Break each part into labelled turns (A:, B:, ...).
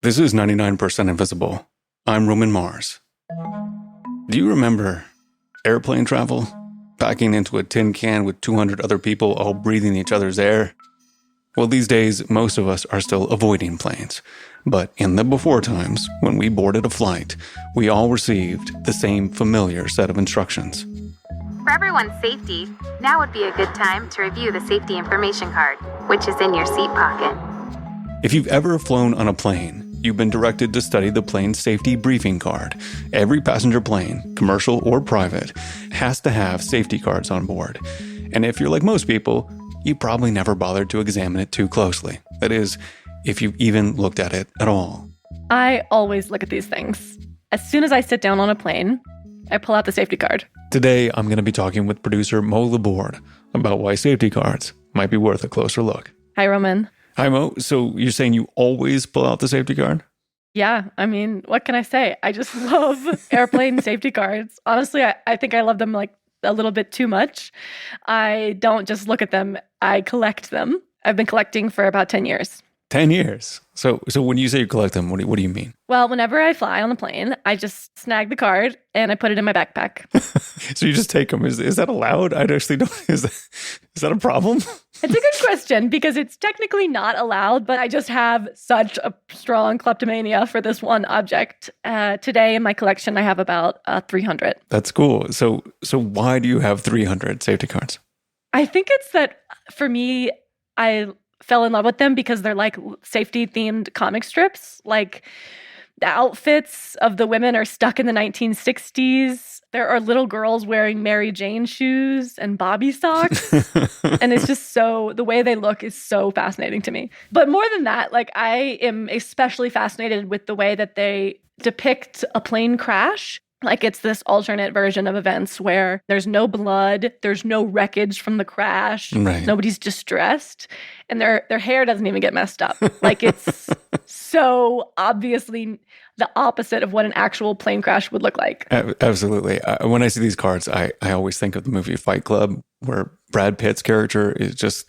A: This is 99% Invisible. I'm Roman Mars. Do you remember airplane travel? Packing into a tin can with 200 other people all breathing each other's air? Well, these days, most of us are still avoiding planes. But in the before times, when we boarded a flight, we all received the same familiar set of instructions.
B: For everyone's safety, now would be a good time to review the safety information card, which is in your seat pocket.
A: If you've ever flown on a plane, you've been directed to study the plane's safety briefing card. Every passenger plane, commercial or private, has to have safety cards on board. And if you're like most people, you probably never bothered to examine it too closely. That is, if you've even looked at it at all.
C: I always look at these things. As soon as I sit down on a plane, I pull out the safety card.
A: Today, I'm going to be talking with producer Mo Laborde about why safety cards might be worth a closer look.
C: Hi, Roman.
A: Hi, Mo. So you're saying you always pull out the safety card?
C: Yeah, I mean, what can I say? I just love airplane safety cards. Honestly, I think I love them like a little bit too much. I don't just look at them, I collect them. I've been collecting for about 10 years.
A: 10 years. So when you say you collect them, what do you mean?
C: Well, whenever I fly on the plane, I just snag the card and I put it in my backpack.
A: So you just take them. Is that allowed? I actually don't. Is that a problem?
C: It's a good question because it's technically not allowed, but I just have such a strong kleptomania for this one object. Today in my collection, I have about 300.
A: That's cool. So why do you have 300 safety cards?
C: I think it's that for me, I fell in love with them because they're like safety-themed comic strips. Like the outfits of the women are stuck in the 1960s. There are little girls wearing Mary Jane shoes and Bobby socks. And it's just the way they look is so fascinating to me. But more than that, like I am especially fascinated with the way that they depict a plane crash. Like it's this alternate version of events where there's no blood, there's no wreckage from the crash,
A: right.
C: Nobody's distressed, and their hair doesn't even get messed up. Like it's so obviously the opposite of what an actual plane crash would look like.
A: Absolutely. When I see these cards, I always think of the movie Fight Club, where Brad Pitt's character is just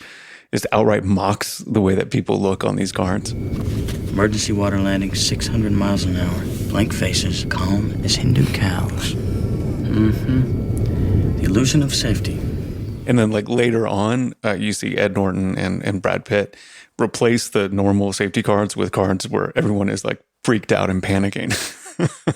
A: outright mocks the way that people look on these cards.
D: Emergency water landing 600 miles an hour. Blank faces, calm as Hindu cows. The illusion of safety.
A: And then like later on, you see Ed Norton and Brad Pitt replace the normal safety cards with cards where everyone is like freaked out and panicking.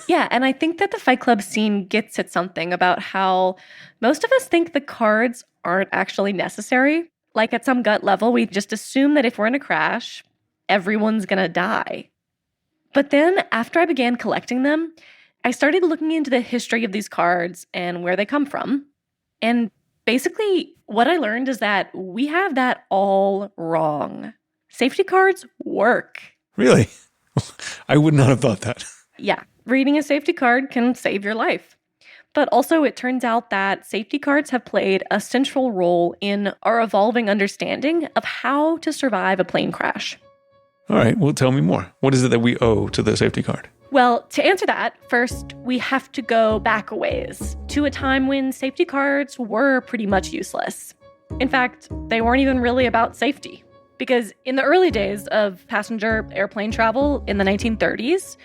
C: Yeah, and I think that the Fight Club scene gets at something about how most of us think the cards aren't actually necessary. Like at some gut level, we just assume that if we're in a crash, everyone's gonna die. But then after I began collecting them, I started looking into the history of these cards and where they come from. And basically, what I learned is that we have that all wrong. Safety cards work.
A: Really? I would not have thought that.
C: Yeah, reading a safety card can save your life. But also, it turns out that safety cards have played a central role in our evolving understanding of how to survive a plane crash.
A: All right, well, tell me more. What is it that we owe to the safety card?
C: Well, to answer that, first, we have to go back a ways to a time when safety cards were pretty much useless. In fact, they weren't even really about safety. Because in the early days of passenger airplane travel in the 1930s,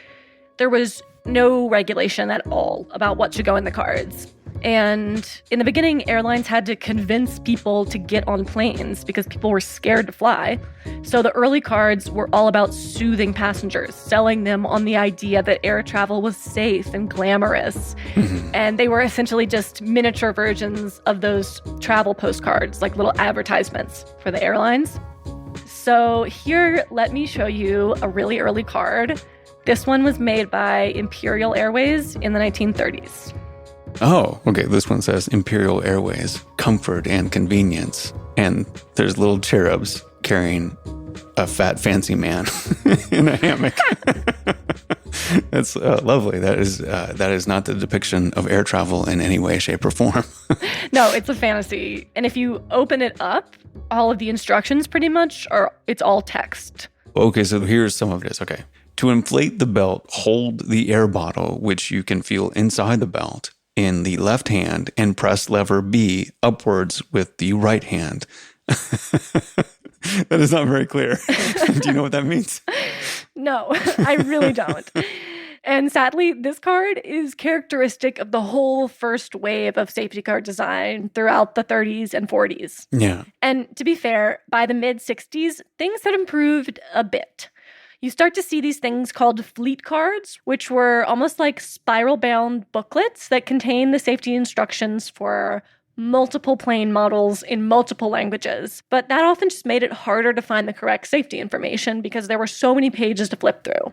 C: there was no regulation at all about what should go in the cards. And in the beginning, airlines had to convince people to get on planes because people were scared to fly. So the early cards were all about soothing passengers, selling them on the idea that air travel was safe and glamorous. And they were essentially just miniature versions of those travel postcards, like little advertisements for the airlines. So here, let me show you a really early card. This one was made by Imperial Airways in the 1930s.
A: Oh, okay. This one says Imperial Airways, comfort and convenience. And there's little cherubs carrying a fat, fancy man in a hammock. That's lovely. That is not the depiction of air travel in any way, shape, or form.
C: No, it's a fantasy. And if you open it up, all of the instructions pretty much it's all text.
A: Okay, so here's some of it. Okay. To inflate the belt, hold the air bottle, which you can feel inside the belt, in the left hand and press lever B upwards with the right hand. That is not very clear. Do you know what that means?
C: No, I really don't. And sadly, this card is characteristic of the whole first wave of safety car design throughout the 30s and 40s.
A: Yeah.
C: And to be fair, by the mid-60s, things had improved a bit. You start to see these things called fleet cards, which were almost like spiral-bound booklets that contain the safety instructions for multiple plane models in multiple languages. But that often just made it harder to find the correct safety information because there were so many pages to flip through.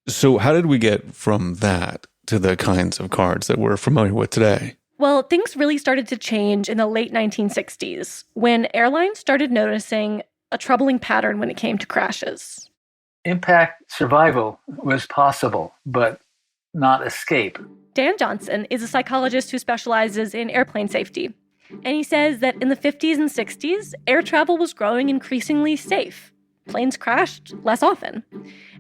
A: So how did we get from that to the kinds of cards that we're familiar with today?
C: Well, things really started to change in the late 1960s when airlines started noticing a troubling pattern when it came to crashes.
E: Impact survival was possible, but not escape.
C: Dan Johnson is a psychologist who specializes in airplane safety. And he says that in the 50s and 60s, air travel was growing increasingly safe. Planes crashed less often.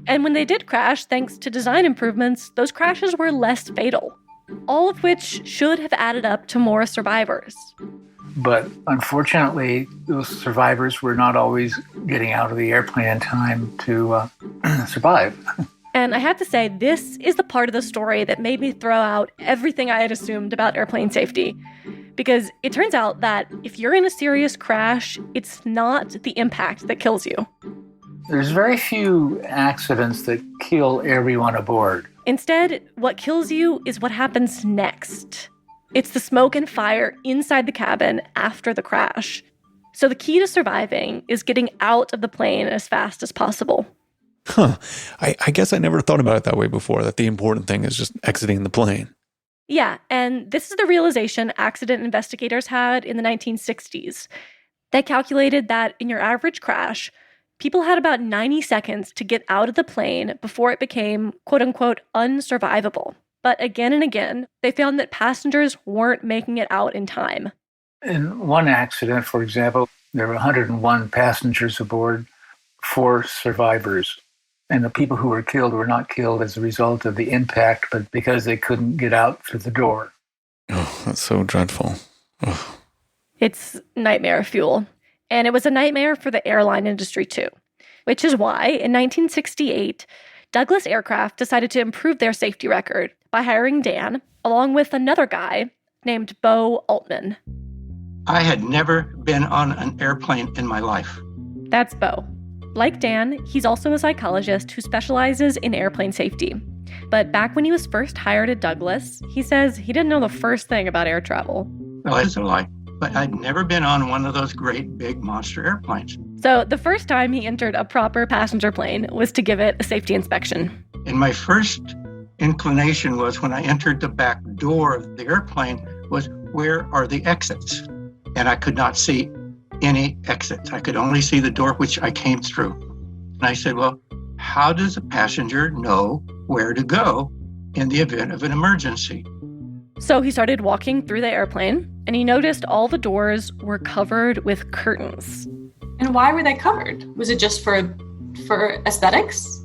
C: And when they did crash, thanks to design improvements, those crashes were less fatal. All of which should have added up to more survivors.
E: But unfortunately, those survivors were not always getting out of the airplane in time to survive.
C: And I have to say, this is the part of the story that made me throw out everything I had assumed about airplane safety. Because it turns out that if you're in a serious crash, it's not the impact that kills you.
E: There's very few accidents that kill everyone aboard.
C: Instead, what kills you is what happens next. It's the smoke and fire inside the cabin after the crash. So the key to surviving is getting out of the plane as fast as possible.
A: Huh. I guess I never thought about it that way before, that the important thing is just exiting the plane.
C: Yeah, and this is the realization accident investigators had in the 1960s. They calculated that in your average crash, people had about 90 seconds to get out of the plane before it became, quote-unquote, unsurvivable. But again and again, they found that passengers weren't making it out in time.
E: In one accident, for example, there were 101 passengers aboard, 4 survivors. And the people who were killed were not killed as a result of the impact, but because they couldn't get out through the door.
A: Oh, that's so dreadful. Oh.
C: It's nightmare fuel. And it was a nightmare for the airline industry, too. Which is why, in 1968, Douglas Aircraft decided to improve their safety record by hiring Dan, along with another guy named Bo Altman.
F: I had never been on an airplane in my life.
C: That's Bo. Like Dan, he's also a psychologist who specializes in airplane safety. But back when he was first hired at Douglas, he says he didn't know the first thing about air travel.
F: Well, it's a lie. But I'd never been on one of those great big monster airplanes.
C: So the first time he entered a proper passenger plane was to give it a safety inspection.
F: And my first inclination was when I entered the back door of the airplane was, where are the exits? And I could not see any exits. I could only see the door which I came through. And I said, well, how does a passenger know where to go in the event of an emergency?
C: So he started walking through the airplane, and he noticed all the doors were covered with curtains.
G: And why were they covered? Was it just for aesthetics?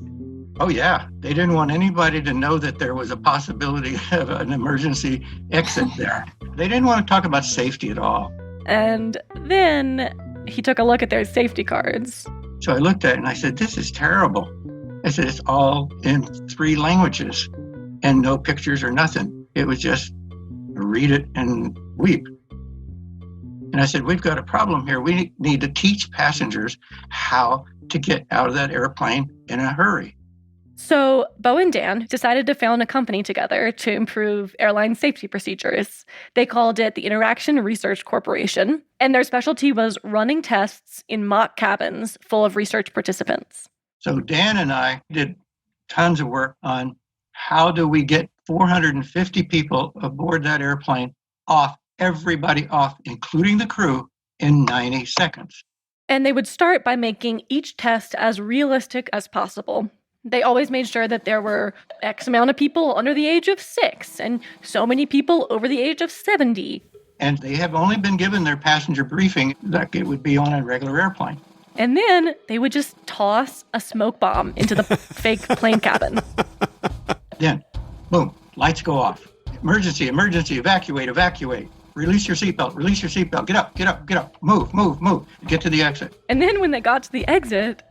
F: Oh, yeah. They didn't want anybody to know that there was a possibility of an emergency exit there. They didn't want to talk about safety at all.
C: And then he took a look at their safety cards.
F: So I looked at it and I said, this is terrible. I said, it's all in 3 languages and no pictures or nothing. It was just read it and weep. And I said, we've got a problem here. We need to teach passengers how to get out of that airplane in a hurry.
C: So Bo and Dan decided to found a company together to improve airline safety procedures. They called it the Interaction Research Corporation, and their specialty was running tests in mock cabins full of research participants.
F: So Dan and I did tons of work on how do we get 450 people aboard that airplane off, everybody off, including the crew, in 90 seconds.
C: And they would start by making each test as realistic as possible. They always made sure that there were X amount of people under the age of 6 and so many people over the age of 70.
F: And they have only been given their passenger briefing like it would be on a regular airplane.
C: And then they would just toss a smoke bomb into the fake plane cabin.
F: Then, boom, lights go off. Emergency, emergency, evacuate, evacuate. release your seatbelt, release your seatbelt, get up, get up, get up, move, move, move, get to the exit.
C: And then when they got to the exit,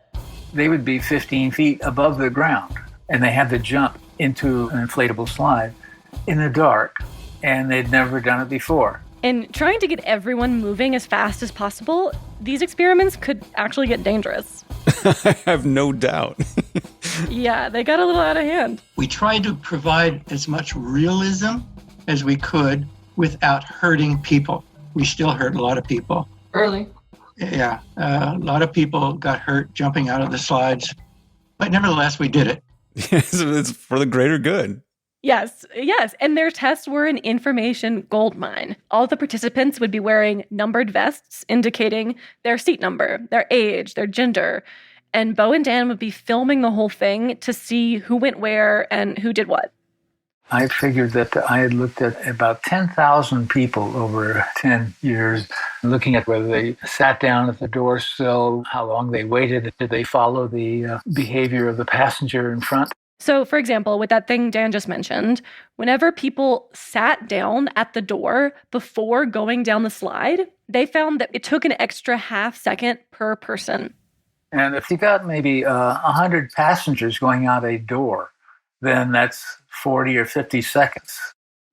E: They would be 15 feet above the ground, and they had to jump into an inflatable slide in the dark, and they'd never done it before.
C: and trying to get everyone moving as fast as possible, these experiments could actually get dangerous.
A: I have no doubt.
C: Yeah, they got a little out of hand.
F: We tried to provide as much realism as we could without hurting people. We still hurt a lot of people.
G: Early.
F: Yeah, a lot of people got hurt jumping out of the slides, but nevertheless, we did it.
A: Yes, it's for the greater good.
C: Yes. And their tests were an information goldmine. All the participants would be wearing numbered vests indicating their seat number, their age, their gender. And Bo and Dan would be filming the whole thing to see who went where and who did what.
E: I figured that I had looked at about 10,000 people over 10 years, looking at whether they sat down at the door sill, how long they waited, did they follow the behavior of the passenger in front.
C: So, for example, with that thing Dan just mentioned, whenever people sat down at the door before going down the slide, they found that it took an extra half second per person.
E: And if you got maybe 100 passengers going out a door, then that's 40 or 50 seconds.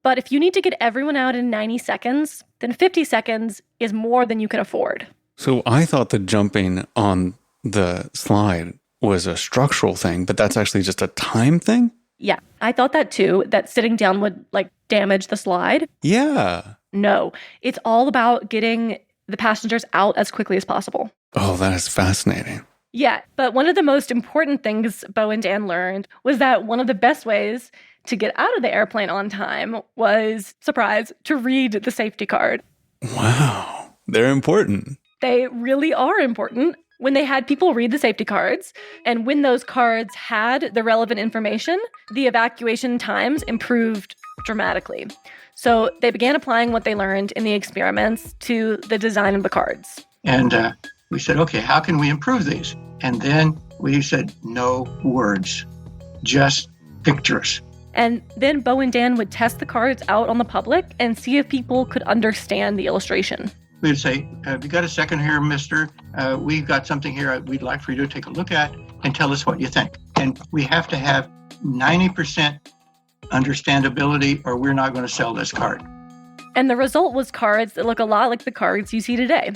C: But if you need to get everyone out in 90 seconds, then 50 seconds is more than you can afford.
A: So I thought the jumping on the slide was a structural thing, but that's actually just a time thing?
C: Yeah, I thought that too, that sitting down would damage the slide.
A: Yeah.
C: No, it's all about getting the passengers out as quickly as possible.
A: Oh, that is fascinating.
C: Yeah, but one of the most important things Bo and Dan learned was that one of the best ways to get out of the airplane on time was, surprise, to read the safety card.
A: Wow, they're important.
C: They really are important. When they had people read the safety cards, and when those cards had the relevant information, the evacuation times improved dramatically. So they began applying what they learned in the experiments to the design of the cards.
F: And we said, okay, how can we improve these? And then we said, no words, just pictures.
C: And then Bo and Dan would test the cards out on the public and see if people could understand the illustration.
F: We'd say, have you got a second here, mister? We've got something here we'd like for you to take a look at and tell us what you think. And we have to have 90% understandability or we're not going to sell this card.
C: And the result was cards that look a lot like the cards you see today.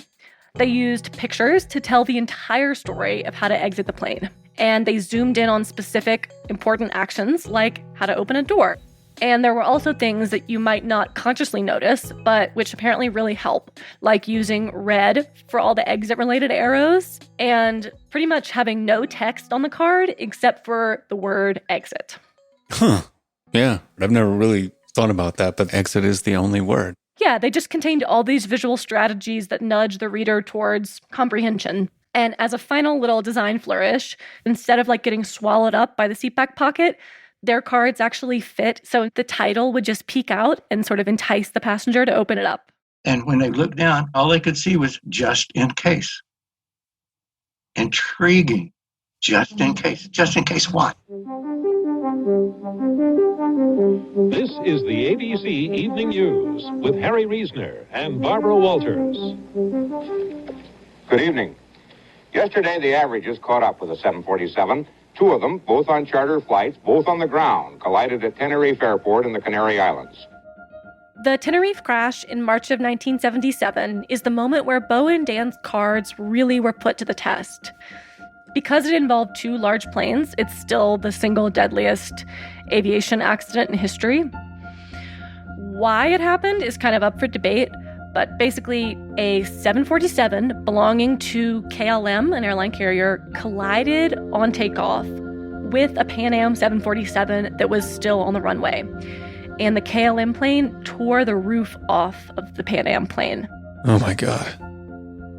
C: They used pictures to tell the entire story of how to exit the plane. And they zoomed in on specific important actions like how to open a door. And there were also things that you might not consciously notice, but which apparently really help, like using red for all the exit-related arrows and pretty much having no text on the card except for the word exit.
A: Huh. Yeah, I've never really thought about that, but exit is the only word.
C: Yeah, they just contained all these visual strategies that nudge the reader towards comprehension. And as a final little design flourish, instead of getting swallowed up by the seatback pocket, their cards actually fit, so the title would just peek out and sort of entice the passenger to open it up.
F: And when they looked down, all they could see was just in case. Intriguing. Just in case. Just in case what?
H: This is the ABC Evening News with Harry Reisner and Barbara Walters.
I: Good evening. Yesterday, the averages caught up with the 747. Two of them, both on charter flights, both on the ground, collided at Tenerife Airport in the Canary Islands.
C: The Tenerife crash in March of 1977 is the moment where Bo and Dan's cards really were put to the test. Because it involved two large planes, it's still the single deadliest aviation accident in history. Why it happened is kind of up for debate, but basically a 747 belonging to KLM, an airline carrier, collided on takeoff with a Pan Am 747 that was still on the runway. And the KLM plane tore the roof off of the Pan Am plane.
A: Oh my God.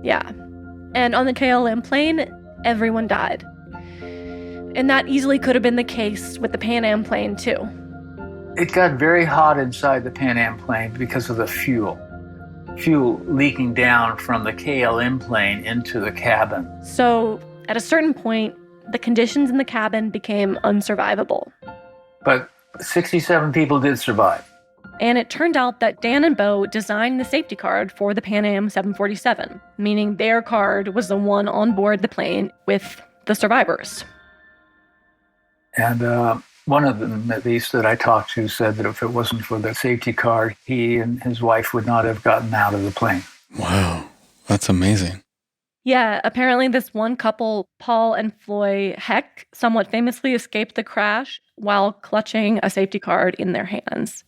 C: Yeah. And on the KLM plane, everyone died. And that easily could have been the case with the Pan Am plane too.
E: It got very hot inside the Pan Am plane because of the fuel. Fuel leaking down from the KLM plane into the cabin.
C: So at a certain point, the conditions in the cabin became unsurvivable.
E: But 67 people did survive.
C: And it turned out that Dan and Bo designed the safety card for the Pan Am 747, meaning their card was the one on board the plane with the survivors.
E: And one of them, at least, that I talked to said that if it wasn't for the safety card, he and his wife would not have gotten out of the plane.
A: Wow, that's amazing.
C: Yeah, apparently this one couple, Paul and Floy Heck, somewhat famously escaped the crash while clutching a safety card in their hands.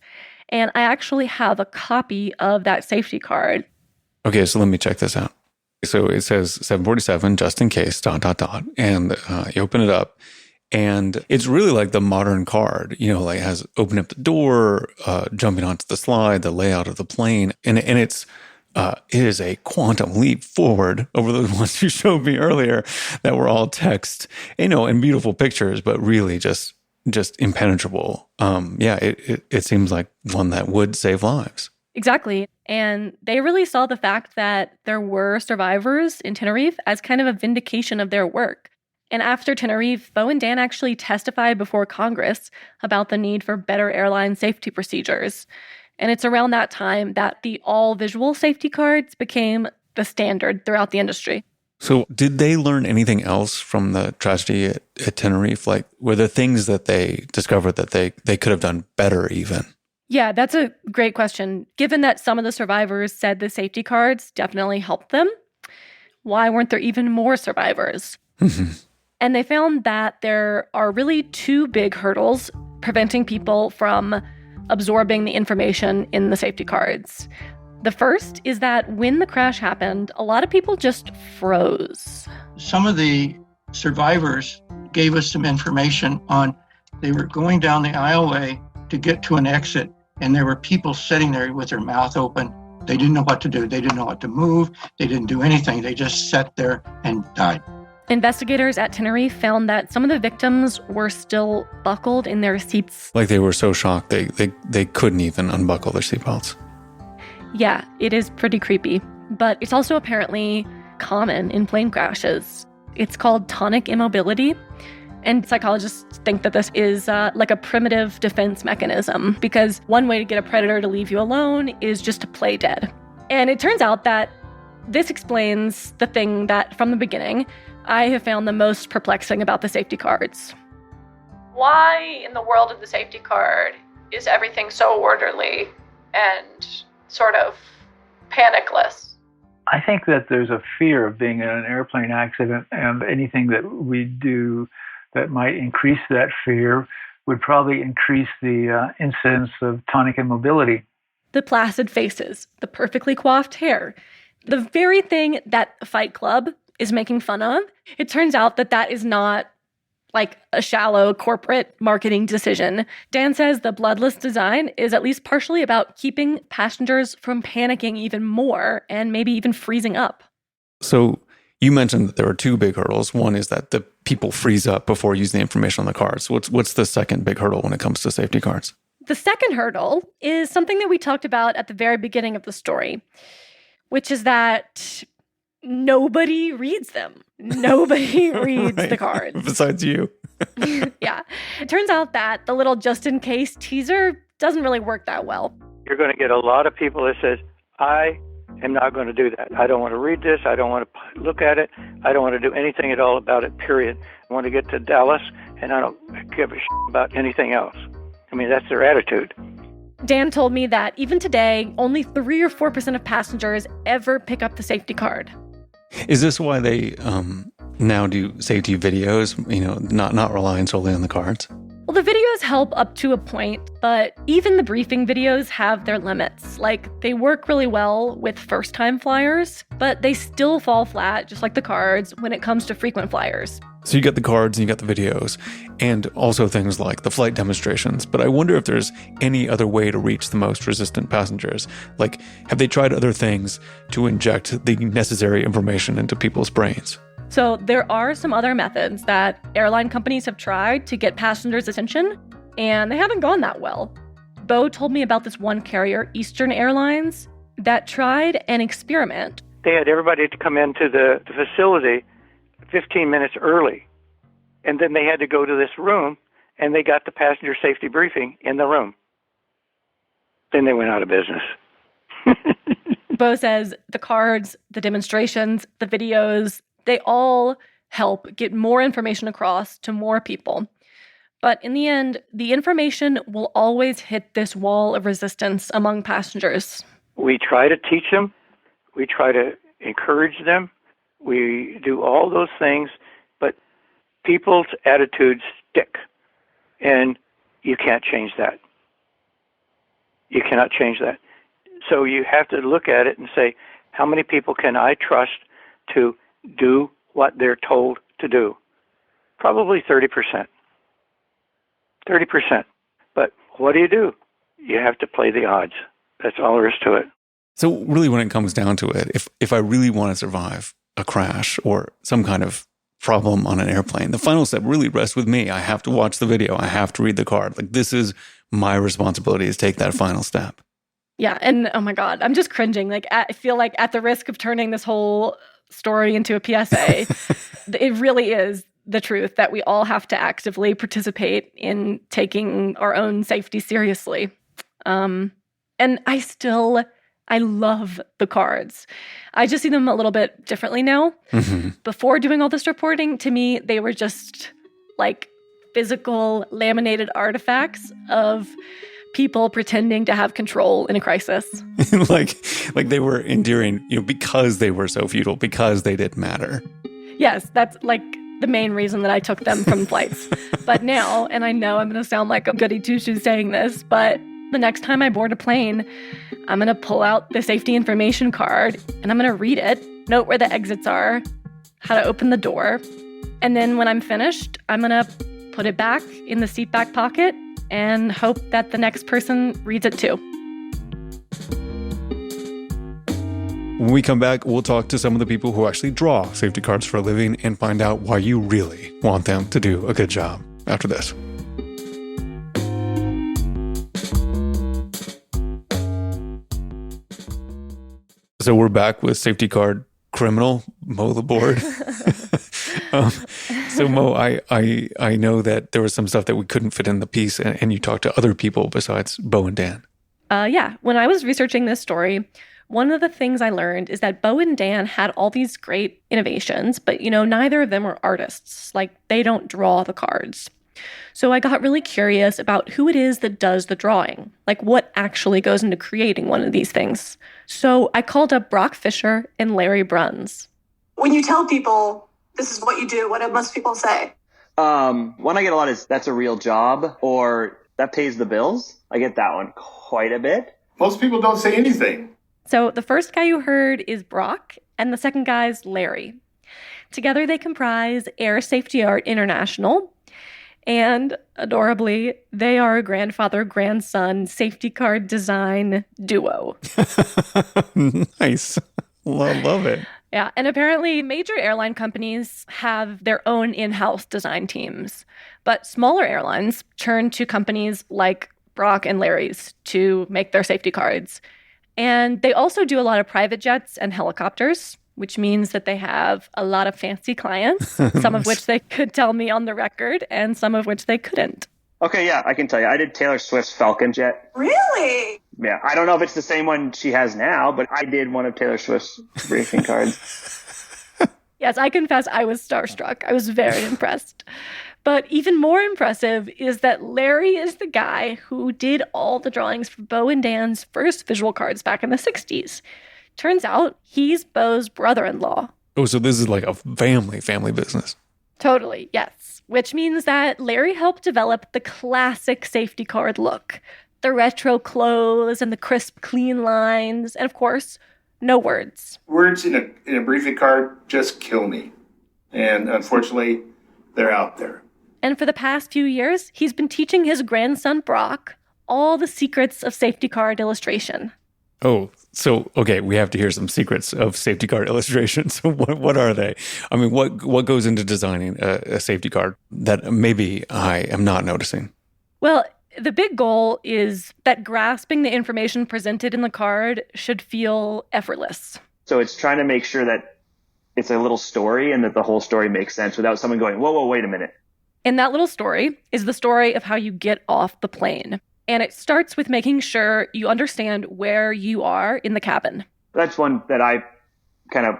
C: And I actually have a copy of that safety card.
A: Okay, so let me check this out. So it says 747, just in case, ... And you open it up, and it's really like the modern card, like has open up the door, jumping onto the slide, the layout of the plane. And it is a quantum leap forward over those ones you showed me earlier that were all text, and beautiful pictures, but really just impenetrable. It seems like one that would save lives.
C: Exactly. And they really saw the fact that there were survivors in Tenerife as kind of a vindication of their work. And after Tenerife, Bo and Dan actually testified before Congress about the need for better airline safety procedures. And it's around that time that the all-visual safety cards became the standard throughout the industry.
A: So did they learn anything else from the tragedy at Tenerife? Like, were there things that they discovered that they could have done better even?
C: Yeah, that's a great question. Given that some of the survivors said the safety cards definitely helped them, why weren't there even more survivors? And they found that there are really two big hurdles preventing people from absorbing the information in the safety cards. The first is that when the crash happened, a lot of people just froze.
F: Some of the survivors gave us some information on they were going down the aisleway to get to an exit, and there were people sitting there with their mouth open. They didn't know what to do. They didn't know what to move. They didn't do anything. They just sat there and died.
C: Investigators at Tenerife found that some of the victims were still buckled in their seats.
A: Like they were so shocked they couldn't even unbuckle their seatbelts.
C: Yeah, it is pretty creepy. But it's also apparently common in plane crashes. It's called tonic immobility. And psychologists think that this is like a primitive defense mechanism, because one way to get a predator to leave you alone is just to play dead. And it turns out that this explains the thing that, from the beginning, I have found the most perplexing about the safety cards. Why in the world of the safety card is everything so orderly and sort of panicless?
E: I think that there's a fear of being in an airplane accident, and anything that we do that might increase that fear would probably increase the incidence of tonic immobility.
C: The placid faces, the perfectly coiffed hair, the very thing that Fight Club is making fun of. It turns out that is not like a shallow corporate marketing decision. Dan says the bloodless design is at least partially about keeping passengers from panicking even more and maybe even freezing up.
A: So you mentioned that there are two big hurdles. One is that the people freeze up before using the information on the cards. What's the second big hurdle when it comes to safety cards?
C: The second hurdle is something that we talked about at the very beginning of the story, which is that nobody reads them. Nobody reads
A: Right.
C: the cards.
A: Besides you.
C: Yeah. It turns out that the little just-in-case teaser doesn't really work that well.
J: You're going to get a lot of people that says, I am not going to do that. I don't want to read this. I don't want to look at it. I don't want to do anything at all about it, period. I want to get to Dallas, and I don't give a shit about anything else. I mean, that's their attitude.
C: Dan told me that even today, only 3 or 4% of passengers ever pick up the safety card.
A: Is this why they now do safety videos, not relying solely on the cards?
C: Well, the videos help up to a point, but even the briefing videos have their limits. Like, they work really well with first-time flyers, but they still fall flat, just like the cards, when it comes to frequent flyers.
A: So you get the cards and you get the videos, and also things like the flight demonstrations. But I wonder if there's any other way to reach the most resistant passengers. Like, have they tried other things to inject the necessary information into people's brains?
C: So there are some other methods that airline companies have tried to get passengers' attention, and they haven't gone that well. Bo told me about this one carrier, Eastern Airlines, that tried an experiment.
J: They had everybody to come into the facility 15 minutes early, and then they had to go to this room, and they got the passenger safety briefing in the room. Then they went out of business.
C: Bo says the cards, the demonstrations, the videos, they all help get more information across to more people. But in the end, the information will always hit this wall of resistance among passengers.
J: We try to teach them. We try to encourage them. We do all those things, but people's attitudes stick, and you can't change that. You cannot change that. So you have to look at it and say, how many people can I trust to do what they're told to do? Probably 30%. 30%. But what do? You have to play the odds. That's all there is to it.
A: So really, when it comes down to it, if I really want to survive a crash or some kind of problem on an airplane, the final step really rests with me. I have to watch the video. I have to read the card. Like, this is my responsibility, is take that final step.
C: Yeah, and oh my God, I'm just cringing. Like, I feel like at the risk of turning this whole story into a PSA, it really is the truth that we all have to actively participate in taking our own safety seriously. And I love the cards. I just see them a little bit differently now. Mm-hmm. Before doing all this reporting, to me, they were just like physical laminated artifacts of people pretending to have control in a crisis.
A: like they were endearing, because they were so futile, because they didn't matter.
C: Yes, that's like the main reason that I took them from flights. But now, and I know I'm going to sound like a goody two-shoes saying this, but the next time I board a plane, I'm going to pull out the safety information card and I'm going to read it, note where the exits are, how to open the door. And then when I'm finished, I'm going to put it back in the seat back pocket and hope that the next person reads it too.
A: When we come back, we'll talk to some of the people who actually draw safety cards for a living and find out why you really want them to do a good job after this. So we're back with safety card criminal Mo Laborde. So Mo, I know that there was some stuff that we couldn't fit in the piece, and you talked to other people besides Bo and Dan.
C: Yeah, when I was researching this story, one of the things I learned is that Bo and Dan had all these great innovations, but neither of them were artists. Like, they don't draw the cards. So I got really curious about who it is that does the drawing, like what actually goes into creating one of these things. So I called up Brock Fisher and Larry Bruns.
K: When you tell people this is what you do, what do most people say?
L: One I get a lot is, that's a real job, or that pays the bills. I get that one quite a bit.
M: Most people don't say anything.
C: So the first guy you heard is Brock, and the second guy is Larry. Together they comprise Air Safety Art International, and adorably, they are a grandfather-grandson safety card design duo.
A: Nice. Love it.
C: Yeah, and apparently major airline companies have their own in-house design teams, but smaller airlines turn to companies like Brock and Larry's to make their safety cards. And they also do a lot of private jets and helicopters, which means that they have a lot of fancy clients, some of which they could tell me on the record and some of which they couldn't.
L: Okay, yeah, I can tell you. I did Taylor Swift's Falcon jet.
K: Really?
L: Yeah, I don't know if it's the same one she has now, but I did one of Taylor Swift's briefing cards.
C: Yes, I confess I was starstruck. I was very impressed. But even more impressive is that Larry is the guy who did all the drawings for Bo and Dan's first visual cards back in the 60s. Turns out he's Bo's brother-in-law.
A: Oh, so this is like a family business.
C: Totally, yes. Which means that Larry helped develop the classic safety card look. The retro clothes and the crisp, clean lines. And of course, no words.
M: Words in a briefing card just kill me. And unfortunately, they're out there.
C: And for the past few years, he's been teaching his grandson, Brock, all the secrets of safety card illustration.
A: Oh, so, okay, we have to hear some secrets of safety card illustration. So what are they? I mean, what goes into designing a safety card that maybe I am not noticing?
C: Well, the big goal is that grasping the information presented in the card should feel effortless.
L: So it's trying to make sure that it's a little story and that the whole story makes sense without someone going, whoa, wait a minute.
C: And that little story is the story of how you get off the plane. And it starts with making sure you understand where you are in the cabin.
L: That's one that I kind of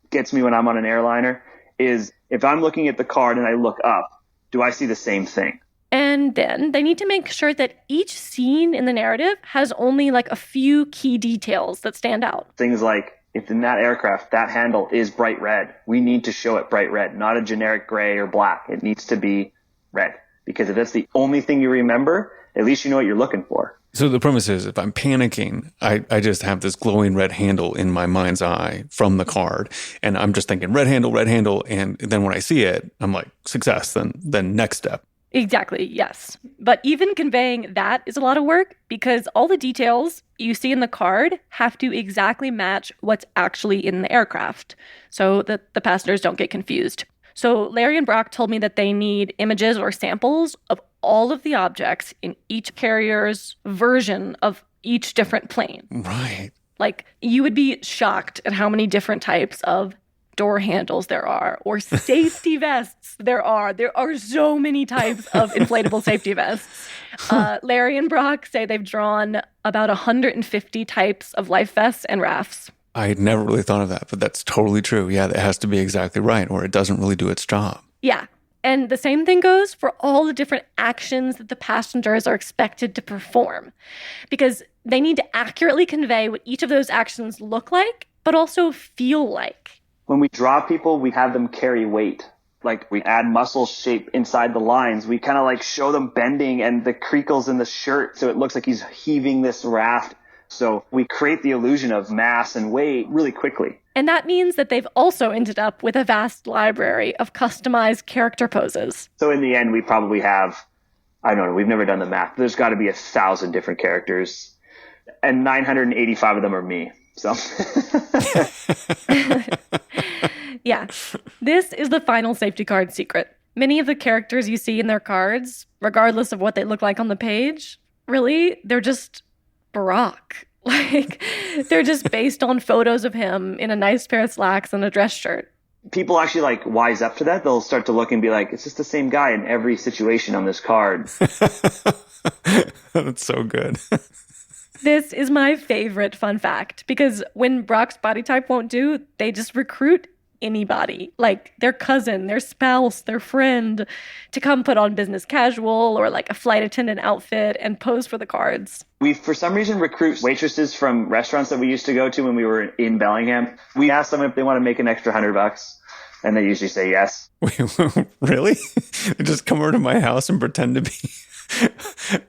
L: gets me when I'm on an airliner is if I'm looking at the card and I look up, do I see the same thing?
C: And then they need to make sure that each scene in the narrative has only like a few key details that stand out.
L: Things like, if in that aircraft, that handle is bright red, we need to show it bright red, not a generic gray or black. It needs to be red. Because if that's the only thing you remember, at least you know what you're looking for.
A: So the premise is if I'm panicking, I just have this glowing red handle in my mind's eye from the card. And I'm just thinking red handle. And then when I see it, I'm like, success, then next step.
C: Exactly, yes. But even conveying that is a lot of work because all the details you see in the card have to exactly match what's actually in the aircraft so that the passengers don't get confused. So Larry and Brock told me that they need images or samples of all of the objects in each carrier's version of each different plane.
A: Right.
C: Like, you would be shocked at how many different types of door handles there are, or safety vests there are. There are so many types of inflatable safety vests. Larry and Brock say they've drawn about 150 types of life vests and rafts.
A: I had never really thought of that, but that's totally true. Yeah, that has to be exactly right, or it doesn't really do its job.
C: Yeah. And the same thing goes for all the different actions that the passengers are expected to perform, because they need to accurately convey what each of those actions look like, but also feel like.
L: When we draw people, we have them carry weight. Like we add muscle shape inside the lines. We kind of like show them bending and the creakles in the shirt so it looks like he's heaving this raft. So we create the illusion of mass and weight really quickly.
C: And that means that they've also ended up with a vast library of customized character poses.
L: So in the end, we probably have, I don't know, we've never done the math. There's got to be 1,000 different characters. And 985 of them are me. So...
C: Yeah, this is the final safety card secret. Many of the characters you see in their cards, regardless of what they look like on the page, really, they're just Barack. Like, they're just based on photos of him in a nice pair of slacks and a dress shirt.
L: People actually like wise up to that. They'll start to look and be like, it's just the same guy in every situation on this card.
A: That's so good.
C: This is my favorite fun fact, because when Brock's body type won't do, they just recruit anybody, like their cousin, their spouse, their friend, to come put on business casual or like a flight attendant outfit and pose for the cards.
L: We, for some reason, recruit waitresses from restaurants that we used to go to when we were in Bellingham. We ask them if they want to make an extra $100, and they usually say yes.
A: Really? They just come over to my house and pretend to be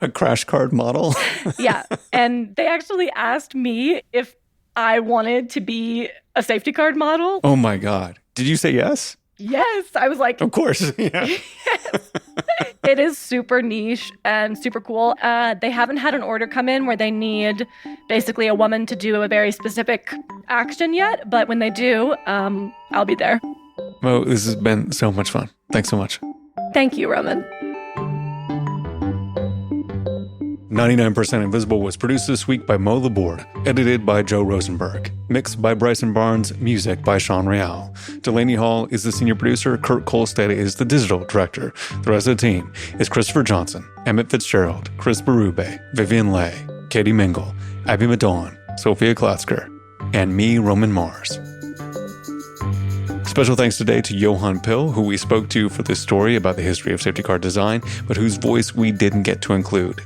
A: a crash card model?
C: Yeah, and they actually asked me if I wanted to be a safety card model.
A: Oh my God. Did you say yes?
C: Yes. I was like,
A: of course. Yeah.
C: Yes. It is super niche and super cool. They haven't had an order come in where they need basically a woman to do a very specific action yet. But when they do, I'll be there.
A: Mo, this has been so much fun. Thanks so much.
C: Thank you, Roman.
A: 99% Invisible was produced this week by Mo Laborde, edited by Joe Rosenberg, mixed by Bryson Barnes, music by Sean Real. Delaney Hall is the senior producer, Kurt Kolstad is the digital director. The rest of the team is Christopher Johnson, Emmett Fitzgerald, Chris Berube, Vivian Leigh, Katie Mingle, Abby Madon, Sophia Klatzker, and me, Roman Mars. Special thanks today to Johan Pill, who we spoke to for this story about the history of safety car design, but whose voice we didn't get to include.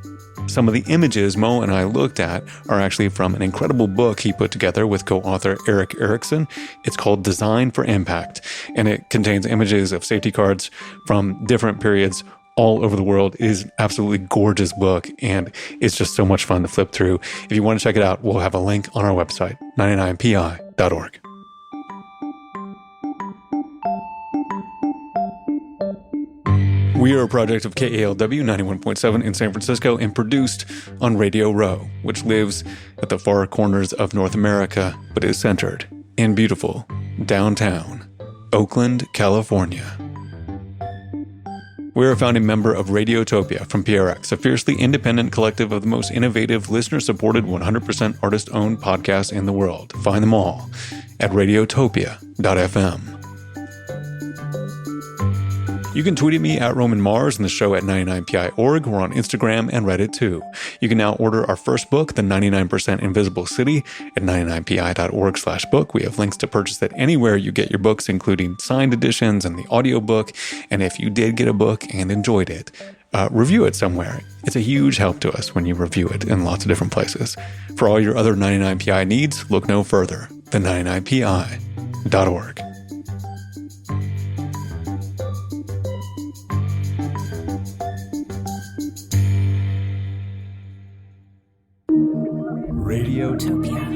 A: Some of the images Mo and I looked at are actually from an incredible book he put together with co-author Eric Erickson. It's called Design for Impact, and it contains images of safety cards from different periods all over the world. It is an absolutely gorgeous book, and it's just so much fun to flip through. If you want to check it out, we'll have a link on our website, 99pi.org. We are a project of KALW 91.7 in San Francisco and produced on Radio Row, which lives at the far corners of North America, but is centered in beautiful downtown Oakland, California. We're a founding member of Radiotopia from PRX, a fiercely independent collective of the most innovative, listener-supported, 100% artist-owned podcasts in the world. Find them all at radiotopia.fm. You can tweet at me at Roman Mars and the show at 99pi.org. We're on Instagram and Reddit too. You can now order our first book, The 99% Invisible City, at 99pi.org/book. We have links to purchase it anywhere you get your books, including signed editions and the audiobook. And if you did get a book and enjoyed it, review it somewhere. It's a huge help to us when you review it in lots of different places. For all your other 99pi needs, look no further than 99pi.org.
N: Radiotopia.